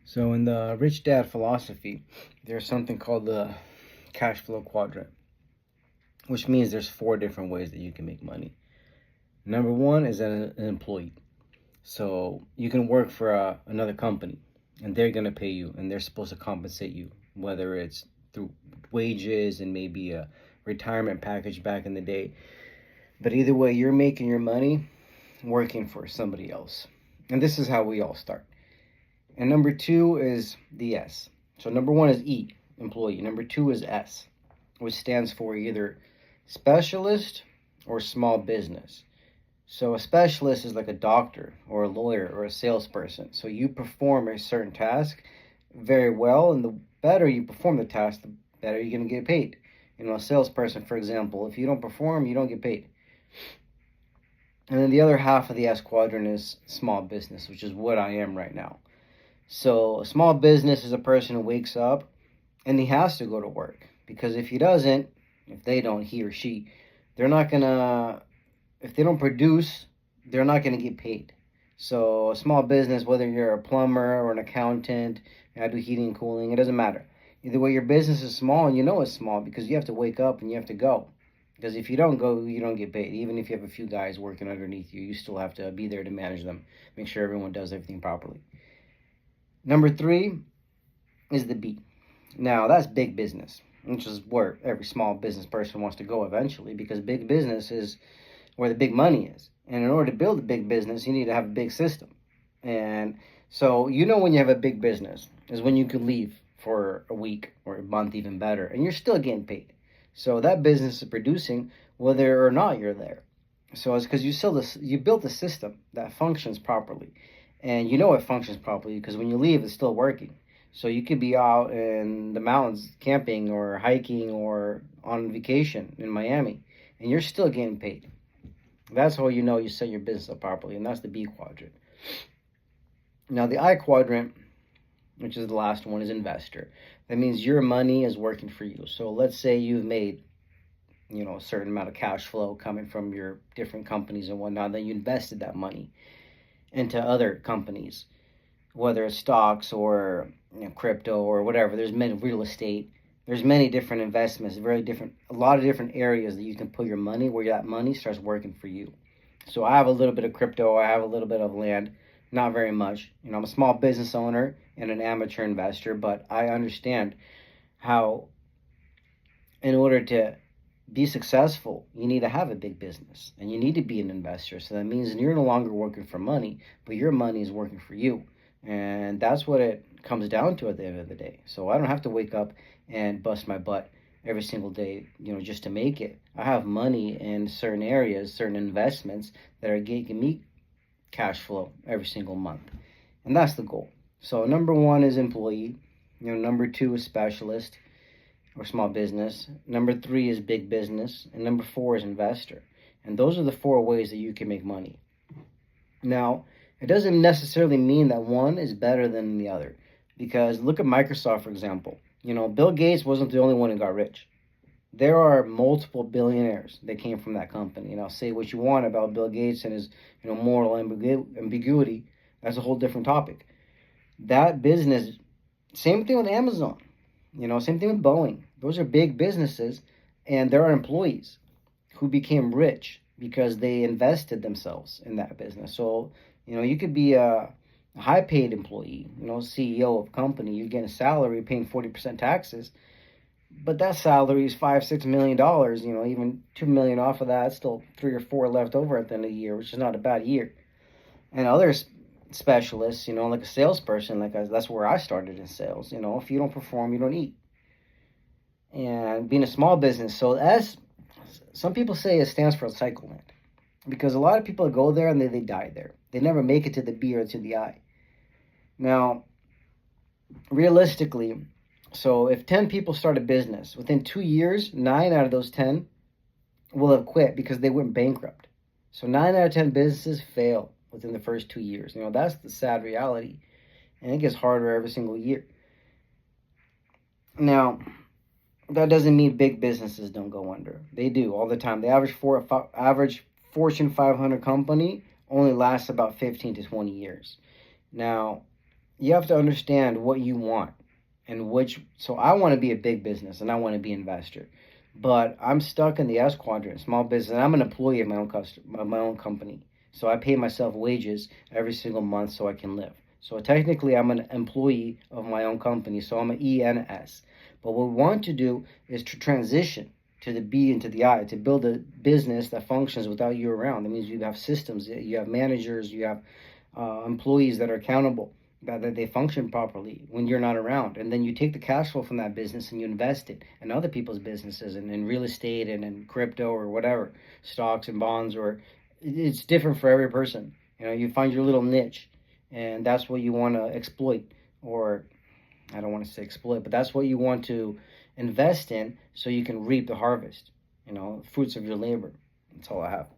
So in the rich dad philosophy, there's something called the cash flow quadrant, which means there's four different ways that you can make money. Number one is an employee. So you can work for another company and they're going to pay you and they're supposed to compensate you, whether it's through wages and maybe a retirement package back in the day. But either way, you're making your money working for somebody else. And this is how we all start. And number two is the S. So number one is E, employee. Number two is S, which stands for either specialist or small business. So a specialist is like a doctor or a lawyer or a salesperson. So you perform a certain task very well, and the better you perform the task, the better you're going to get paid. A salesperson, for example, if you don't perform, you don't get paid. And then the other half of the S quadrant is small business, which is what I am right now. So a small business is a person who wakes up and he has to go to work, because if he doesn't, if he or she, they're not gonna, if they don't produce, they're not gonna get paid. So a small business, whether you're a plumber or an accountant, I do heating and cooling, it doesn't matter. Either way, your business is small, and you know it's small because you have to wake up and you have to go. Because if you don't go, you don't get paid. Even if you have a few guys working underneath you, you still have to be there to manage them, make sure everyone does everything properly. Number three is the B. Now, that's big business, which is where every small business person wants to go eventually, because big business is where the big money is. And in order to build a big business, you need to have a big system. And so, when you have a big business is when you can leave for a week or a month, even better, and you're still getting paid. So that business is producing whether or not you're there. So it's because you built a system that functions properly. And it functions properly because when you leave, it's still working. So you could be out in the mountains camping or hiking or on vacation in Miami, and you're still getting paid. That's how you set your business up properly, and that's the B quadrant. Now, the I quadrant, which is the last one, is investor. That means your money is working for you. So let's say you've made a certain amount of cash flow coming from your different companies and whatnot, then you invested that money into other companies, whether it's stocks or crypto or whatever. There's many real estate. There's many different investments, a lot of different areas that you can put your money where that money starts working for you. So I have a little bit of crypto. I have a little bit of land, not very much. I'm a small business owner and an amateur investor, but I understand how, in order to be successful, you need to have a big business and you need to be an investor. So that means you're no longer working for money, but your money is working for you. And that's what it comes down to at the end of the day. So I don't have to wake up and bust my butt every single day, just to make it. I have money in certain areas, certain investments that are getting me cash flow every single month. And that's the goal. So number one is employee. Number two is specialist or small business. Number three is big business. And number four is investor. And those are the four ways that you can make money. Now, it doesn't necessarily mean that one is better than the other. Because look at Microsoft, for example. Bill Gates wasn't the only one who got rich. There are multiple billionaires that came from that company. And I'll say what you want about Bill Gates and his moral ambiguity. That's a whole different topic. That business, same thing with Amazon. Same thing with Boeing. Those are big businesses, and there are employees who became rich because they invested themselves in that business. So, you could be a high-paid employee, CEO of a company. You're getting a salary, paying 40% taxes, but that salary is $5-6 million. Even $2 million off of that, still 3 or 4 left over at the end of the year, which is not a bad year. And others specialists, like a salesperson, that's where I started in sales. If you don't perform, you don't eat. And being a small business, so as some people say, it stands for cycle land, because a lot of people go there and they die there. They never make it to the B or to the I. Now, realistically, so if 10 people start a business, within 2 years, 9 out of those 10 will have quit because they went bankrupt. So 9 out of 10 businesses fail within the first 2 years. That's the sad reality. And it gets harder every single year. Now, that doesn't mean big businesses don't go under. They do all the time. The average Fortune 500 company only lasts about 15 to 20 years. Now, you have to understand what you want and which. So I want to be a big business and I want to be an investor, but I'm stuck in the S quadrant, small business, and I'm an employee of my own customer, of my own company. So I pay myself wages every single month so I can live. So technically, I'm an employee of my own company. So I'm an ENS. But what we want to do is to transition to the B and to the I, to build a business that functions without you around. That means you have systems, you have managers, you have employees that are accountable, that they function properly when you're not around. And then you take the cash flow from that business and you invest it in other people's businesses and in real estate and in crypto or whatever, stocks and bonds, or it's different for every person. You find your little niche, and that's what you want to exploit, or I don't want to say exploit, but that's what you want to invest in so you can reap the harvest, fruits of your labor. That's all I have.